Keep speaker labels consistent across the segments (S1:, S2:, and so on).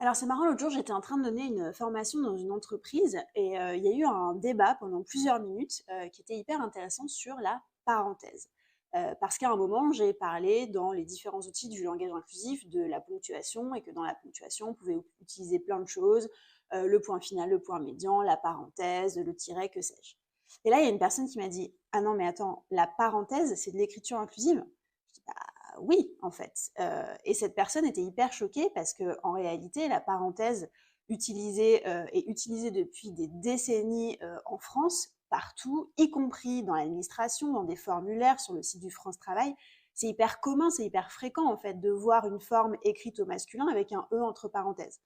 S1: Alors c'est marrant, l'autre jour, j'étais en train de donner une formation dans une entreprise et il y a eu un débat pendant plusieurs minutes, qui était hyper intéressant sur la parenthèse. Parce qu'à un moment, j'ai parlé dans les différents outils du langage inclusif de la ponctuation et que dans la ponctuation, on pouvait utiliser plein de choses, le point final, le point médian, la parenthèse, le tiret, que sais-je. Et là, il y a une personne qui m'a dit: «Ah non mais attends, la parenthèse, c'est de l'écriture inclusive?» Je dis: «Bah oui, en fait. Et cette personne était hyper choquée parce que en réalité, la parenthèse utilisée est utilisée depuis des décennies en France, partout, y compris dans l'administration, dans des formulaires, sur le site du France Travail. C'est hyper commun, c'est hyper fréquent en fait de voir une forme écrite au masculin avec un E entre parenthèses.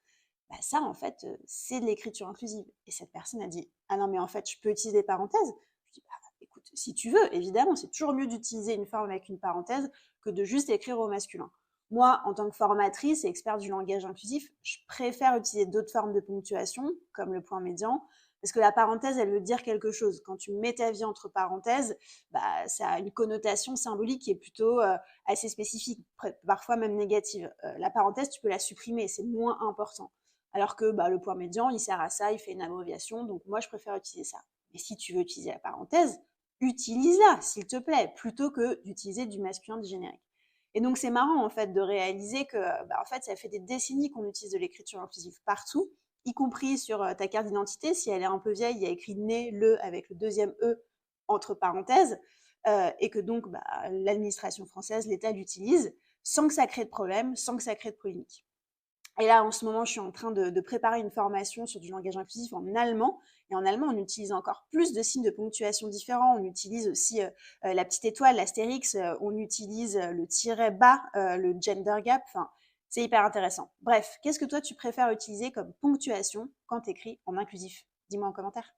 S1: Bah ça, en fait, c'est de l'écriture inclusive. Et cette personne a dit: «Ah non, mais en fait, je peux utiliser des parenthèses?» Je dis: «Bah, écoute, si tu veux, évidemment, c'est toujours mieux d'utiliser une forme avec une parenthèse que de juste écrire au masculin.» Moi, en tant que formatrice et experte du langage inclusif, je préfère utiliser d'autres formes de ponctuation, comme le point médian, parce que la parenthèse, elle veut dire quelque chose. Quand tu mets ta vie entre parenthèses, bah, ça a une connotation symbolique qui est plutôt assez spécifique, parfois même négative. La parenthèse, tu peux la supprimer, c'est moins important. Alors que bah, le point médian, il sert à ça, il fait une abréviation, donc moi je préfère utiliser ça. Mais si tu veux utiliser la parenthèse, utilise-la, s'il te plaît, plutôt que d'utiliser du masculin du générique. Et donc c'est marrant en fait de réaliser que bah, en fait ça fait des décennies qu'on utilise de l'écriture inclusive partout, y compris sur ta carte d'identité. Si elle est un peu vieille, il y a écrit né le avec le deuxième E entre parenthèses, et que donc bah, l'administration française, l'État l'utilise sans que ça crée de problème, sans que ça crée de polémique. Et là, en ce moment, je suis en train de préparer une formation sur du langage inclusif en allemand. Et en allemand, on utilise encore plus de signes de ponctuation différents. On utilise aussi la petite étoile, l'astérix. On utilise le tiret bas, le gender gap. Enfin, c'est hyper intéressant. Bref, qu'est-ce que toi, tu préfères utiliser comme ponctuation quand tu écris en inclusif? Dis-moi en commentaire.